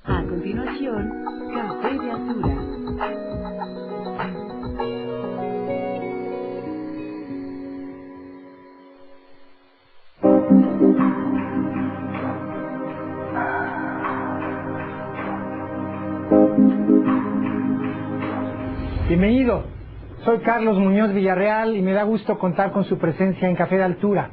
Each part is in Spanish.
A continuación, Café de Altura. Bienvenido, soy Carlos Muñoz Villarreal y me da gusto contar con su presencia en Café de Altura.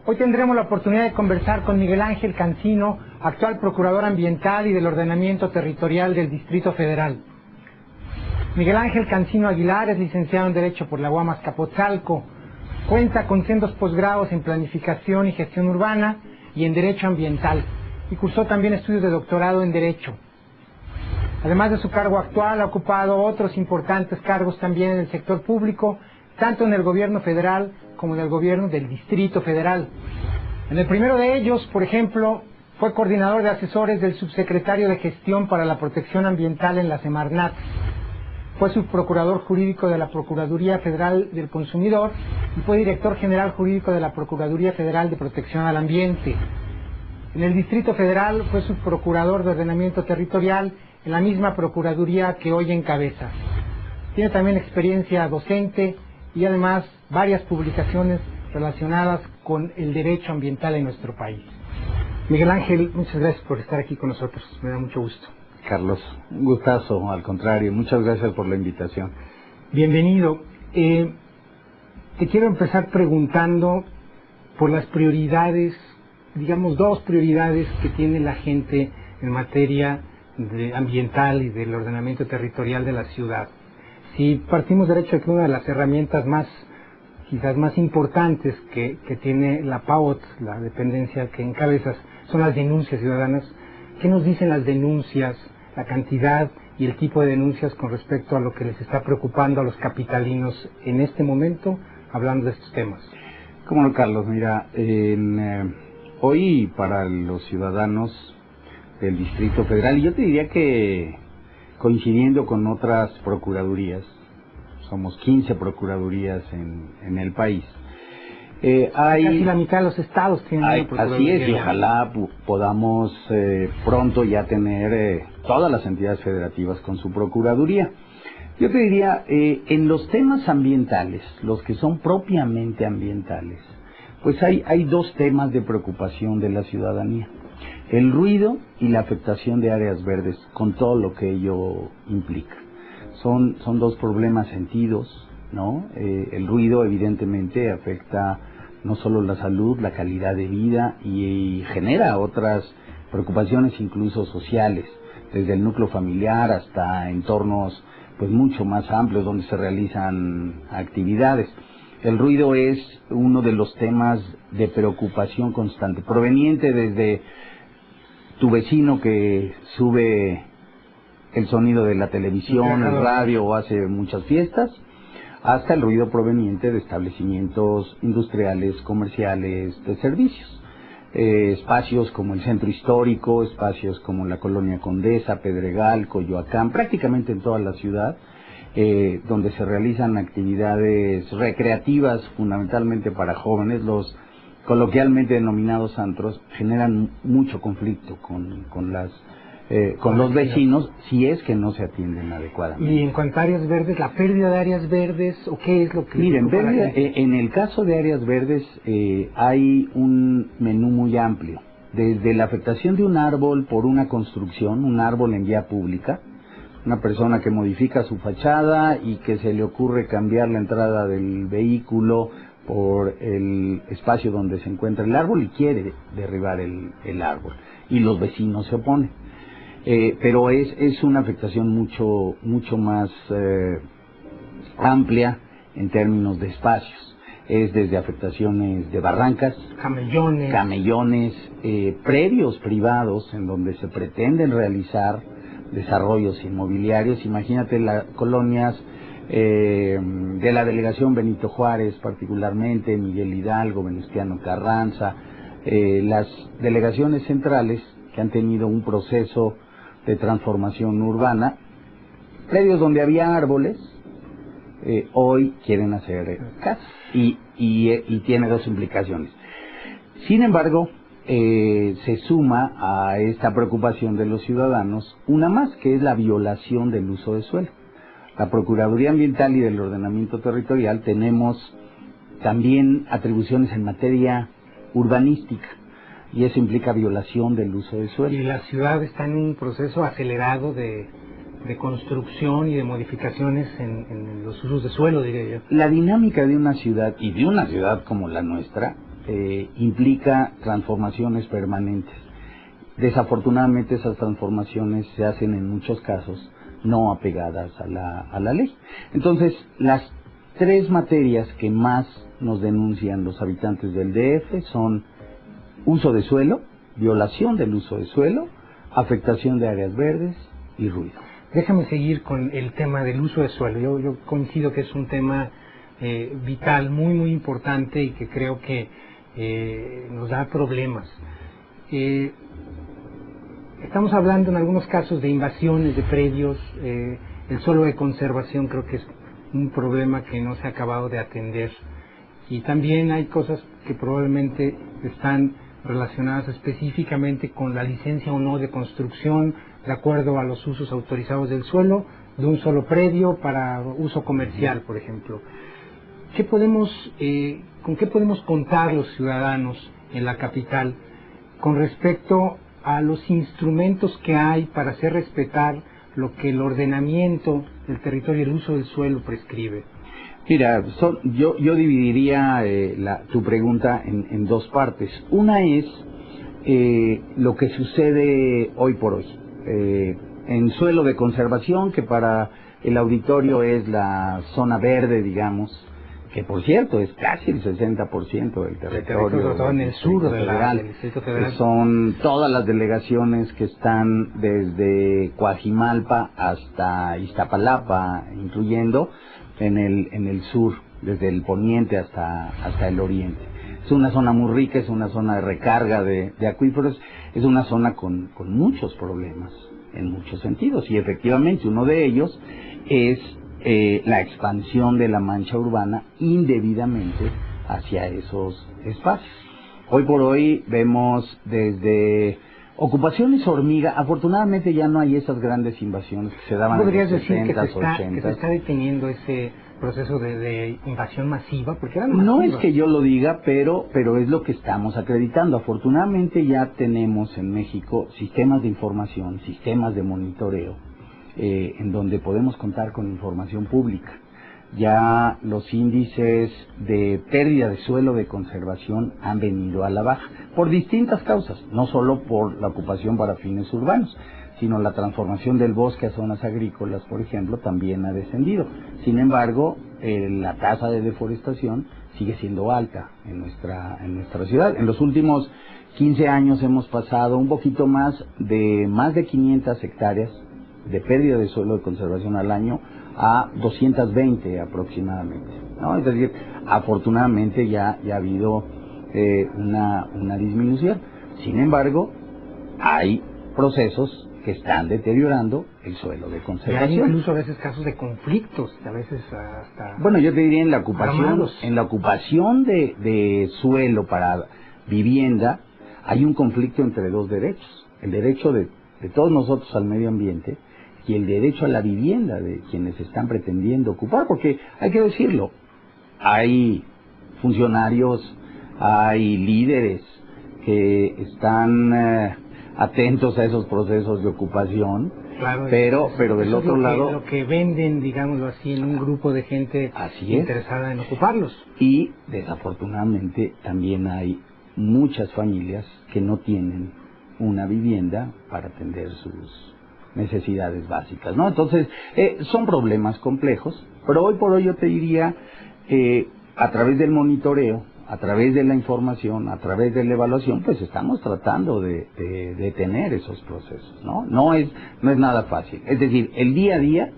Hoy tendremos la oportunidad de conversar con Miguel Ángel Cancino, actual Procurador Ambiental y del Ordenamiento Territorial del Distrito Federal. Miguel Ángel Cancino Aguilar es licenciado en Derecho por la UAM Azcapotzalco, cuenta con sendos posgrados en Planificación y Gestión Urbana y en Derecho Ambiental, y cursó también estudios de doctorado en Derecho. Además de su cargo actual, ha ocupado otros importantes cargos también en el sector público, tanto en el gobierno federal como en el gobierno del Distrito Federal. En el primero de ellos, por ejemplo, fue coordinador de asesores del subsecretario de Gestión para la Protección Ambiental en la Semarnat. Fue subprocurador jurídico de la Procuraduría Federal del Consumidor y fue director general jurídico de la Procuraduría Federal de Protección al Ambiente. En el Distrito Federal fue subprocurador de Ordenamiento Territorial en la misma Procuraduría que hoy encabeza. Tiene también experiencia docente y además varias publicaciones relacionadas con el derecho ambiental en nuestro país. Miguel Ángel, muchas gracias por estar aquí con nosotros, me da mucho gusto. Carlos, un gustazo, al contrario, muchas gracias por la invitación. Bienvenido. Te quiero empezar preguntando por las prioridades, digamos dos prioridades que tiene la gente en materia ambiental y del ordenamiento territorial de la ciudad. Si partimos del hecho de que una de las herramientas quizás más importantes que tiene la PAOT, la dependencia que encabezas, son las denuncias ciudadanas. ¿Qué nos dicen las denuncias, la cantidad y el tipo de denuncias con respecto a lo que les está preocupando a los capitalinos en este momento, hablando de estos temas? Cómo no, Carlos, mira, hoy para los ciudadanos del Distrito Federal, y yo te diría que coincidiendo con otras procuradurías, somos 15 procuradurías en el país. Casi la mitad de los estados tienen una procuraduría. Así es, y ojalá podamos pronto ya tener todas las entidades federativas con su procuraduría. Yo te diría, en los temas ambientales, los que son propiamente ambientales, pues hay dos temas de preocupación de la ciudadanía: el ruido y la afectación de áreas verdes, con todo lo que ello implica. Son dos problemas sentidos, ¿no? El ruido evidentemente afecta no solo la salud, la calidad de vida y genera otras preocupaciones incluso sociales, desde el núcleo familiar hasta entornos pues mucho más amplios donde se realizan actividades. El ruido es uno de los temas de preocupación constante, proveniente desde tu vecino que sube el sonido de la televisión, el radio o hace muchas fiestas, hasta el ruido proveniente de establecimientos industriales, comerciales, de servicios. Espacios como el Centro Histórico, espacios como la Colonia Condesa, Pedregal, Coyoacán, prácticamente en toda la ciudad, donde se realizan actividades recreativas fundamentalmente para jóvenes, los coloquialmente denominados antros, generan mucho conflicto con los vecinos si es que no se atienden adecuadamente. Y en cuanto a áreas verdes, ¿la pérdida de áreas verdes o qué es lo que...? Miren, en el caso de áreas verdes hay un menú muy amplio, desde la afectación de un árbol por una construcción, un árbol en vía pública, una persona que modifica su fachada y que se le ocurre cambiar la entrada del vehículo por el espacio donde se encuentra el árbol y quiere derribar el árbol, y los vecinos se oponen. Pero es una afectación mucho más amplia en términos de espacios. Es desde afectaciones de barrancas, camellones, predios privados en donde se pretenden realizar desarrollos inmobiliarios. Imagínate las colonias de la delegación Benito Juárez, particularmente Miguel Hidalgo, Venustiano Carranza, las delegaciones centrales que han tenido un proceso de transformación urbana, predios donde había árboles, hoy quieren hacer casas, y tiene dos implicaciones. Sin embargo, se suma a esta preocupación de los ciudadanos una más, que es la violación del uso de suelo. La Procuraduría Ambiental y del Ordenamiento Territorial tenemos también atribuciones en materia urbanística, y eso implica violación del uso de suelo. Y la ciudad está en un proceso acelerado de construcción y de modificaciones en los usos de suelo, diría yo. La dinámica de una ciudad, y de una ciudad como la nuestra, implica transformaciones permanentes. Desafortunadamente esas transformaciones se hacen en muchos casos no apegadas a la ley. Entonces, las tres materias que más nos denuncian los habitantes del DF son uso de suelo, violación del uso de suelo, afectación de áreas verdes y ruido. Déjame seguir con el tema del uso de suelo. Yo coincido que es un tema vital, muy importante, y que creo que nos da problemas. Estamos hablando en algunos casos de invasiones de predios. El suelo de conservación creo que es un problema que no se ha acabado de atender, y también hay cosas que probablemente están relacionadas específicamente con la licencia o no de construcción de acuerdo a los usos autorizados del suelo de un solo predio para uso comercial, por ejemplo. ¿Con qué podemos contar los ciudadanos en la capital con respecto a los instrumentos que hay para hacer respetar lo que el ordenamiento del territorio y el uso del suelo prescribe? Mira, yo dividiría tu pregunta en dos partes. Una es lo que sucede hoy por hoy. En suelo de conservación, que para el auditorio es la zona verde, digamos, que por cierto es casi el 60% del territorio. Sobre todo en el sur del Distrito Federal. Son todas las delegaciones que están desde Coajimalpa hasta Iztapalapa, incluyendo en el sur, desde el poniente hasta el oriente. Es una zona muy rica, es una zona de recarga de acuíferos, es una zona con muchos problemas en muchos sentidos, y efectivamente uno de ellos es la expansión de la mancha urbana indebidamente hacia esos espacios. Hoy por hoy vemos desde ocupaciones hormiga. Afortunadamente ya no hay esas grandes invasiones que se daban en los 70s, 80s. Que se está deteniendo ese proceso de invasión masiva, porque era no masiva. Es que yo lo diga, pero es lo que estamos acreditando. Afortunadamente ya tenemos en México sistemas de información, sistemas de monitoreo, en donde podemos contar con información pública. Ya los índices de pérdida de suelo de conservación han venido a la baja, por distintas causas, no solo por la ocupación para fines urbanos, sino la transformación del bosque a zonas agrícolas, por ejemplo, también ha descendido. Sin embargo, la tasa de deforestación sigue siendo alta en nuestra ciudad. En los últimos 15 años hemos pasado un poquito más de 500 hectáreas de pérdida de suelo de conservación al año a 220 aproximadamente, ¿no? Es decir, afortunadamente ya ha habido una disminución. Sin embargo, hay procesos que están deteriorando el suelo de conservación. Y hay incluso a veces casos de conflictos, a veces hasta... Bueno, yo te diría en la ocupación de suelo para vivienda hay un conflicto entre dos derechos: el derecho de todos nosotros al medio ambiente y el derecho a la vivienda de quienes están pretendiendo ocupar, porque hay que decirlo, hay funcionarios, hay líderes que están atentos a esos procesos de ocupación, claro, pero del otro lado... Lo que venden, digámoslo así, en un grupo de gente interesada en ocuparlos. Y desafortunadamente también hay muchas familias que no tienen una vivienda para atender sus necesidades básicas, ¿no? Entonces, son problemas complejos, pero hoy por hoy yo te diría, a través del monitoreo, a través de la información, a través de la evaluación, pues estamos tratando de detener esos procesos, ¿no? No es nada fácil. Es decir, el día a día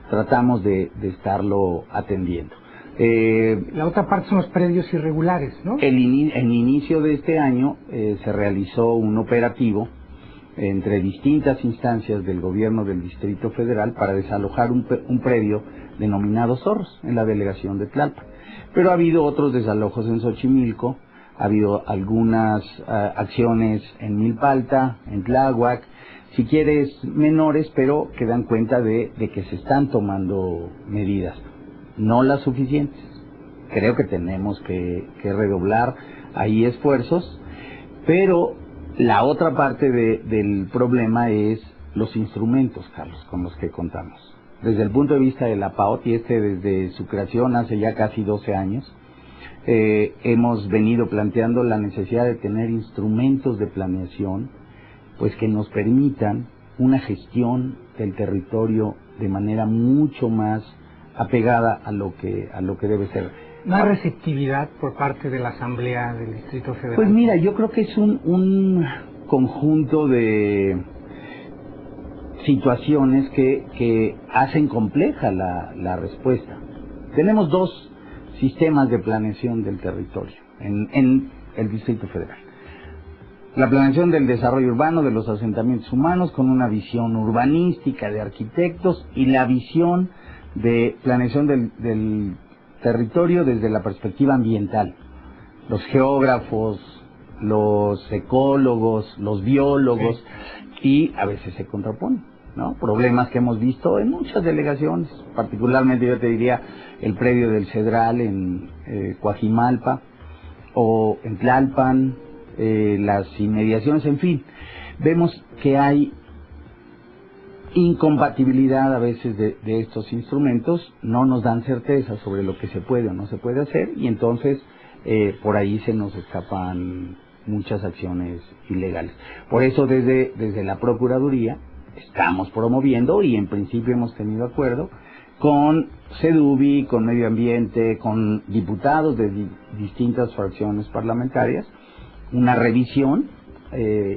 tratamos de estarlo atendiendo. La otra parte son los predios irregulares, ¿no? En inicio de este año se realizó un operativo entre distintas instancias del gobierno del Distrito Federal para desalojar un predio denominado Zorros en la delegación de Tlalpan. Pero ha habido otros desalojos en Xochimilco, ha habido algunas acciones en Milpalta, en Tláhuac, si quieres menores, pero que dan cuenta de que se están tomando medidas, no las suficientes. Creo que tenemos que redoblar ahí esfuerzos, pero la otra parte del problema es los instrumentos, Carlos, con los que contamos. Desde el punto de vista de la PAOT, y desde su creación hace ya casi 12 años, hemos venido planteando la necesidad de tener instrumentos de planeación, pues que nos permitan una gestión del territorio de manera mucho más apegada a lo que debe ser. ¿Más receptividad por parte de la Asamblea del Distrito Federal? Pues mira, yo creo que es un conjunto de situaciones que hacen compleja la respuesta. Tenemos dos sistemas de planeación del territorio en el Distrito Federal. La planeación del desarrollo urbano, de los asentamientos humanos, con una visión urbanística de arquitectos, y la visión de planeación del territorio desde la perspectiva ambiental. Los geógrafos, los ecólogos, los biólogos, y a veces se contraponen, ¿no? Problemas que hemos visto en muchas delegaciones, particularmente yo te diría el predio del Cedral en Coajimalpa, o en Tlalpan, las inmediaciones, en fin. Vemos que hay incompatibilidad a veces de estos instrumentos, no nos dan certeza sobre lo que se puede o no se puede hacer, y entonces por ahí se nos escapan muchas acciones ilegales. Por eso desde la Procuraduría estamos promoviendo, y en principio hemos tenido acuerdo con CEDUBI, con Medio Ambiente, con diputados de distintas fracciones parlamentarias, una revisión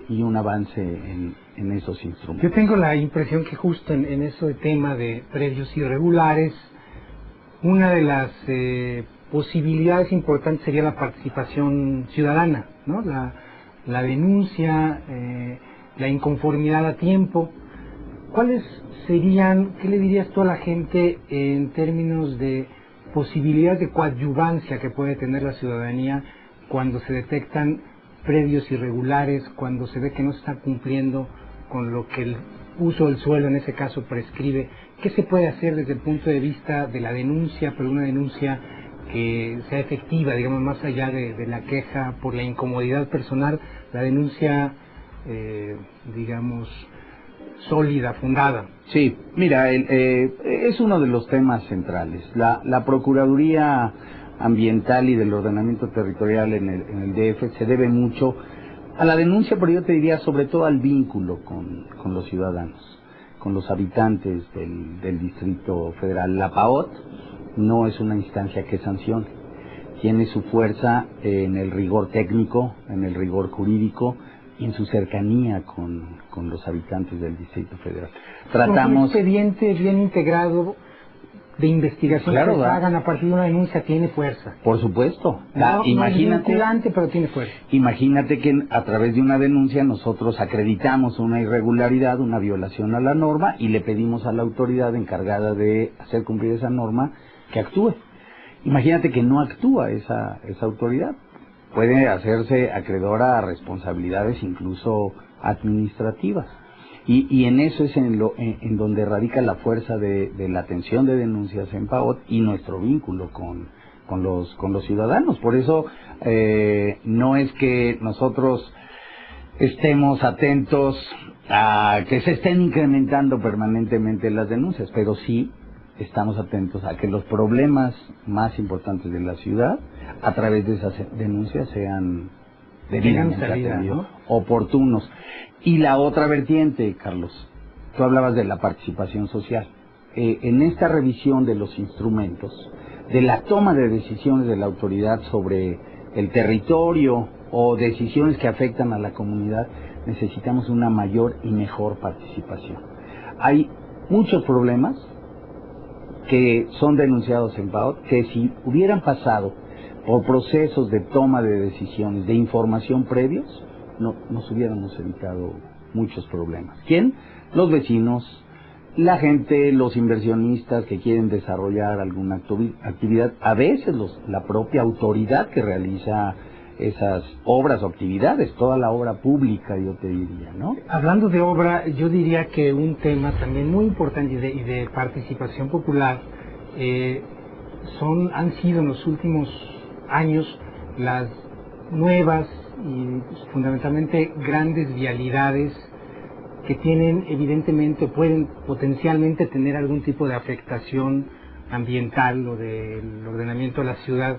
y un avance en esos instrumentos. Yo tengo la impresión que justo en eso de tema de predios irregulares, una de las posibilidades importantes sería la participación ciudadana, ¿no? La denuncia, la inconformidad a tiempo. ¿Cuáles serían, qué le dirías tú a la gente en términos de posibilidades de coadyuvancia que puede tener la ciudadanía cuando se detectan predios irregulares, cuando se ve que no se está cumpliendo con lo que el uso del suelo en ese caso prescribe? ¿Qué se puede hacer desde el punto de vista de la denuncia, pero una denuncia que sea efectiva, digamos, más allá de la queja por la incomodidad personal, la denuncia, digamos, sólida, fundada? Sí, mira, es uno de los temas centrales. La Procuraduría Ambiental y del Ordenamiento Territorial en el DF se debe mucho a la denuncia, pero yo te diría sobre todo al vínculo con los ciudadanos, con los habitantes del Distrito Federal. La PAOT no es una instancia que sancione, tiene su fuerza en el rigor técnico, en el rigor jurídico y en su cercanía con los habitantes del Distrito Federal. Tratamos un expediente bien integrado de investigación, claro, que se hagan a partir de una denuncia tiene fuerza. Por supuesto. Imagínate, no es vinculante, pero tiene fuerza. Imagínate que a través de una denuncia nosotros acreditamos una irregularidad, una violación a la norma, y le pedimos a la autoridad encargada de hacer cumplir esa norma que actúe. Imagínate que no actúa esa autoridad. Puede hacerse acreedora a responsabilidades incluso administrativas. Y en eso es en donde radica la fuerza de la atención de denuncias en PAOT y nuestro vínculo con los ciudadanos. Por eso no es que nosotros estemos atentos a que se estén incrementando permanentemente las denuncias, pero sí estamos atentos a que los problemas más importantes de la ciudad, a través de esas denuncias, sean debidamente atendidos, ¿no? Oportunos. Y la otra vertiente, Carlos, tú hablabas de la participación social. En esta revisión de los instrumentos, de la toma de decisiones de la autoridad sobre el territorio o decisiones que afectan a la comunidad, necesitamos una mayor y mejor participación. Hay muchos problemas que son denunciados en PAOT que si hubieran pasado por procesos de toma de decisiones, de información previos, nos hubiéramos evitado muchos problemas. ¿Quién? Los vecinos, la gente, los inversionistas que quieren desarrollar alguna actividad, a veces la propia autoridad que realiza esas obras o actividades, toda la obra pública, yo te diría, ¿no? Hablando de obra, yo diría que un tema también muy importante y de participación popular han sido en los últimos años las nuevas y fundamentalmente grandes vialidades que tienen evidentemente, pueden potencialmente tener algún tipo de afectación ambiental o del ordenamiento de la ciudad.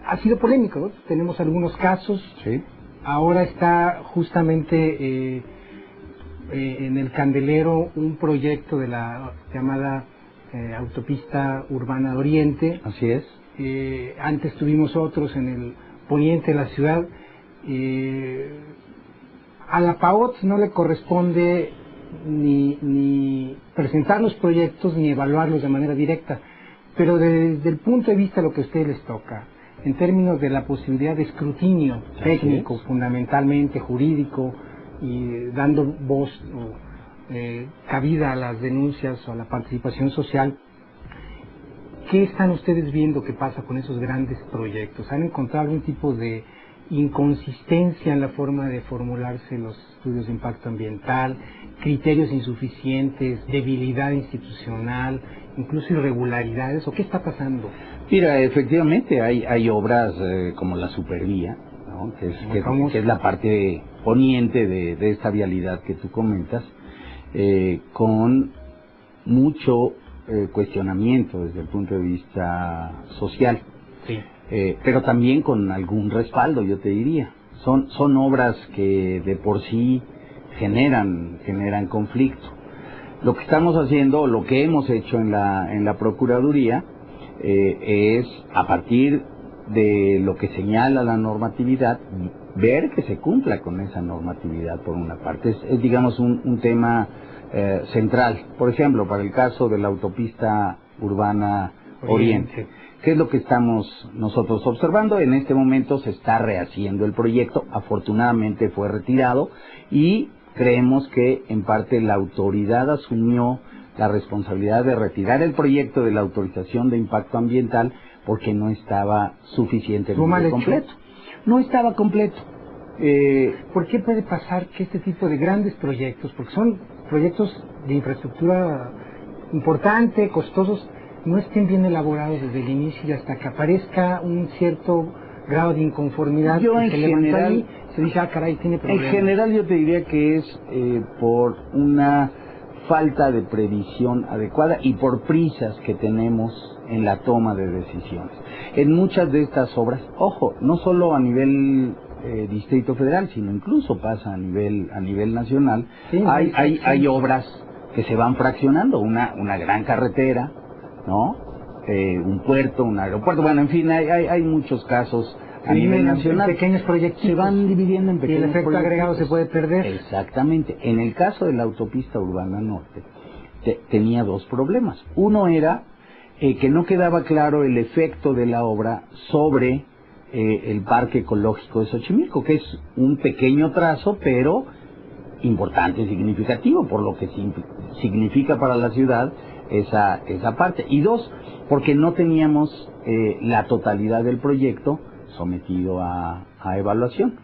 Ha sido polémico, ¿no? Tenemos algunos casos. Sí. Ahora está justamente en el candelero un proyecto de la llamada Autopista Urbana Oriente. Así es. Antes tuvimos otros en el poniente de la ciudad. A la PAOT no le corresponde ni presentar los proyectos ni evaluarlos de manera directa, pero desde el punto de vista de lo que a ustedes les toca, en términos de la posibilidad de escrutinio técnico, fundamentalmente jurídico, y dando voz o cabida a las denuncias o a la participación social, ¿qué están ustedes viendo que pasa con esos grandes proyectos? ¿Han encontrado algún tipo de inconsistencia en la forma de formularse los estudios de impacto ambiental, criterios insuficientes, debilidad institucional, incluso irregularidades, o qué está pasando? Mira, efectivamente hay obras como la Supervía, ¿no? que es la parte poniente de esta vialidad que tú comentas, con mucho cuestionamiento desde el punto de vista social. Sí. Pero también con algún respaldo, yo te diría. Son obras que de por sí generan conflicto. Lo que estamos haciendo, lo que hemos hecho en la Procuraduría, es a partir de lo que señala la normatividad, ver que se cumpla con esa normatividad por una parte. Es digamos, un tema central. Por ejemplo, para el caso de la Autopista Urbana Oriente. ¿Qué es lo que estamos nosotros observando? En este momento se está rehaciendo el proyecto, afortunadamente fue retirado y creemos que en parte la autoridad asumió la responsabilidad de retirar el proyecto de la autorización de impacto ambiental porque no estaba suficientemente completo. No estaba completo. ¿Por qué puede pasar que este tipo de grandes proyectos, porque son proyectos de infraestructura importante, costosos, no estén bien elaborados desde el inicio y hasta que aparezca un cierto grado de inconformidad? Yo en general ahí, se dice, caray, tiene problemas. En general yo te diría que es por una falta de previsión adecuada y por prisas que tenemos en la toma de decisiones. En muchas de estas obras, ojo, no solo a nivel Distrito Federal, sino incluso pasa a nivel nacional, sí, hay obras que se van fraccionando, una gran carretera, ¿no? Un puerto, un aeropuerto, bueno, en fin, hay muchos casos a nivel nacional. Pequeños proyectos se van dividiendo en pequeños proyectos. Y el efecto proyectos agregado se puede perder. Exactamente. En el caso de la Autopista Urbana Norte, tenía dos problemas. Uno era que no quedaba claro el efecto de la obra sobre el Parque Ecológico de Xochimilco, que es un pequeño trazo, pero importante, significativo, por lo que significa para la ciudad esa parte. Y dos, porque no teníamos la totalidad del proyecto sometido a evaluación.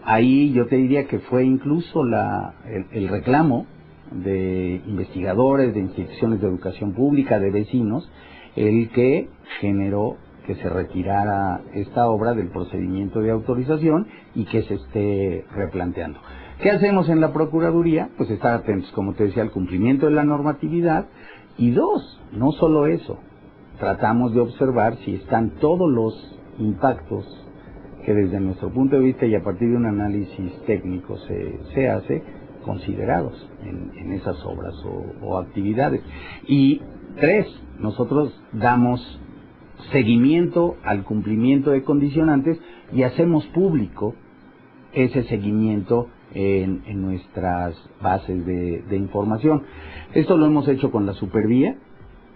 Ahí yo te diría que fue incluso el reclamo de investigadores, de instituciones de educación pública, de vecinos, el que generó que se retirara esta obra del procedimiento de autorización y que se esté replanteando. ¿Qué hacemos en la Procuraduría? Pues estar atentos, como te decía, al cumplimiento de la normatividad. Y dos, no solo eso, tratamos de observar si están todos los impactos que desde nuestro punto de vista y a partir de un análisis técnico se hace, considerados en esas obras o actividades. Y tres, nosotros damos seguimiento al cumplimiento de condicionantes y hacemos público ese seguimiento en nuestras bases de información. Esto lo hemos hecho con la Supervía,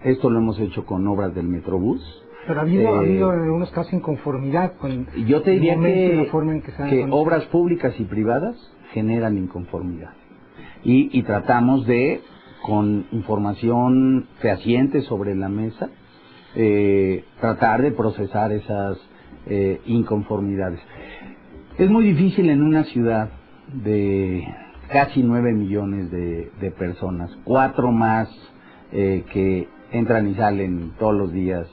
esto lo hemos hecho con obras del Metrobús. Pero ha habido en algunos casos inconformidad con yo te diría la forma en que obras públicas y privadas generan inconformidad. Y tratamos de, con información fehaciente sobre la mesa, tratar de procesar esas inconformidades. Es muy difícil en una ciudad de casi 9 millones de personas, 4 más que entran y salen todos los días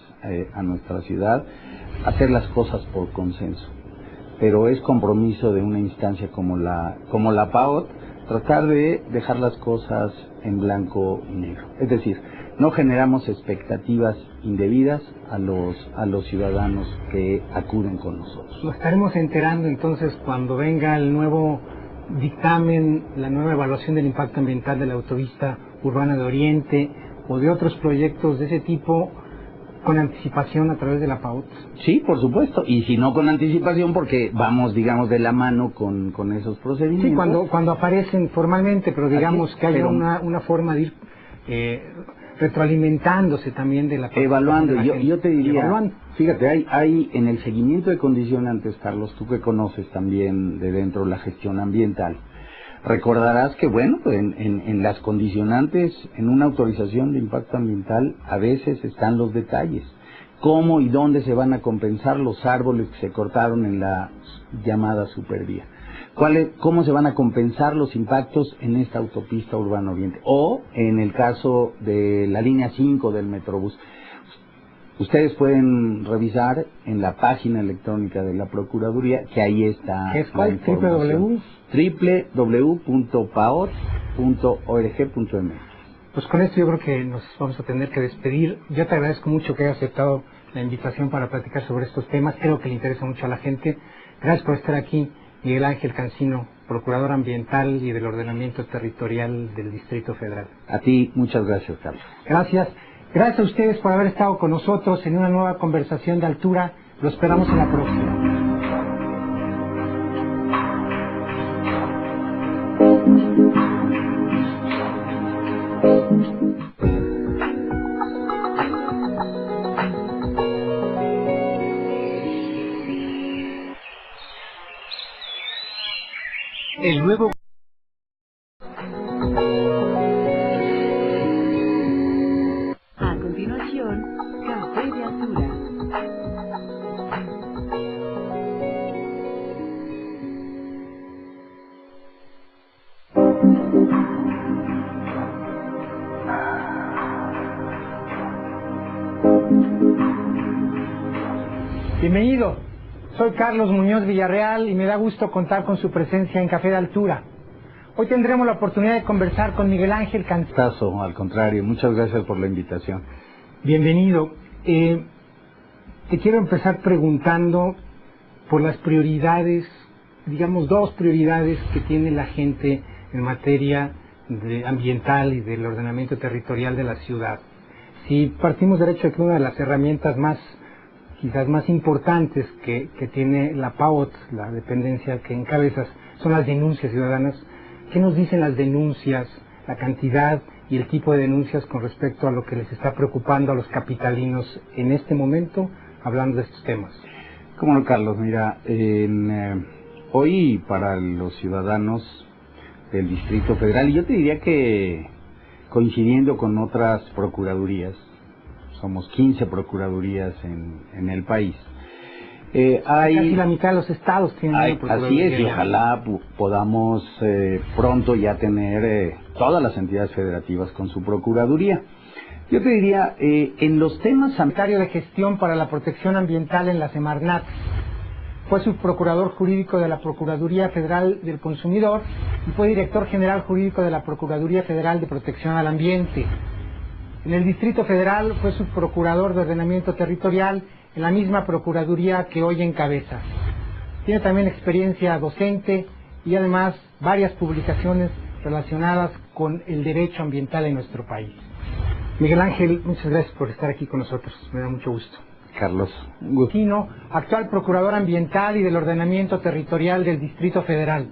a nuestra ciudad, hacer las cosas por consenso. Pero es compromiso de una instancia como la PAOT tratar de dejar las cosas en blanco y negro. Es decir, no generamos expectativas indebidas a los ciudadanos que acuden con nosotros. Lo estaremos enterando entonces cuando venga el nuevo dictamen, la nueva evaluación del impacto ambiental de la autovía urbana de Oriente o de otros proyectos de ese tipo, con anticipación a través de la PAOT. Sí, por supuesto, y si no con anticipación, porque vamos, digamos, de la mano con esos procedimientos. Sí, cuando aparecen formalmente, pero digamos así, que haya pero una forma de ir retroalimentándose también de la evaluando. De la Yo te diría, evaluando. Fíjate, hay en el seguimiento de condicionantes, Carlos, tú que conoces también de dentro la gestión ambiental, recordarás que, bueno, en las condicionantes, en una autorización de impacto ambiental, a veces están los detalles. Cómo y dónde se van a compensar los árboles que se cortaron en la llamada supervía. Cómo se van a compensar los impactos en esta autopista Urbano Oriente. O, en el caso de la línea 5 del Metrobús. Ustedes pueden revisar en la página electrónica de la Procuraduría, que ahí está la información. www.paot.org.mx. Pues con esto yo creo que nos vamos a tener que despedir. Yo te agradezco mucho que hayas aceptado la invitación para platicar sobre estos temas. Creo que le interesa mucho a la gente. Gracias por estar aquí, Miguel Ángel Cancino, Procurador Ambiental y del Ordenamiento Territorial del Distrito Federal. A ti, muchas gracias, Carlos. Gracias. Gracias a ustedes por haber estado con nosotros en una nueva conversación de altura. Lo esperamos en la próxima. El nuevo a continuación, Café de Altura. Bienvenido. Soy Carlos Muñoz Villarreal y me da gusto contar con su presencia en Café de Altura. Hoy tendremos la oportunidad de conversar con Miguel Ángel Cancino. Al contrario, muchas gracias por la invitación. Bienvenido. Te quiero empezar preguntando por las prioridades, digamos 2 prioridades que tiene la gente en materia ambiental y del ordenamiento territorial de la ciudad. Si partimos del hecho de que una de las herramientas quizás más importantes que tiene la PAOT, la dependencia que encabezas, son las denuncias ciudadanas. ¿Qué nos dicen las denuncias, la cantidad y el tipo de denuncias con respecto a lo que les está preocupando a los capitalinos en este momento, hablando de estos temas? Cómo no, Carlos, mira, hoy para los ciudadanos del Distrito Federal, y yo te diría que coincidiendo con otras procuradurías, somos 15 procuradurías en el país. Casi la mitad de los estados tienen una procuraduría. Así es, y ojalá podamos pronto ya tener todas las entidades federativas con su procuraduría. Yo te diría, en los temas... Secretario de Gestión para la Protección Ambiental en la Semarnat. Fue subprocurador jurídico de la Procuraduría Federal del Consumidor y fue director general jurídico de la Procuraduría Federal de Protección al Ambiente. En el Distrito Federal fue subprocurador de Ordenamiento Territorial en la misma Procuraduría que hoy encabeza. Tiene también experiencia docente y además varias publicaciones relacionadas con el derecho ambiental en nuestro país. Miguel Ángel, muchas gracias por estar aquí con nosotros, me da mucho gusto. Carlos, Cancino, actual Procurador Ambiental y del Ordenamiento Territorial del Distrito Federal.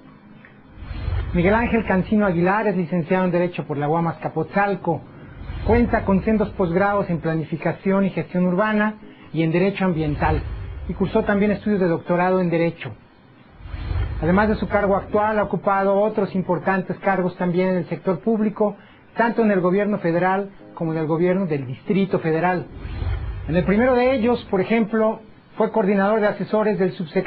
Miguel Ángel Cancino Aguilar es licenciado en Derecho por la UAM Azcapotzalco. Cuenta con sendos posgrados en Planificación y Gestión Urbana y en Derecho Ambiental, y cursó también estudios de doctorado en Derecho. Además de su cargo actual, ha ocupado otros importantes cargos también en el sector público, tanto en el gobierno federal como en el gobierno del Distrito Federal. En el primero de ellos, por ejemplo, fue coordinador de asesores del subsecretario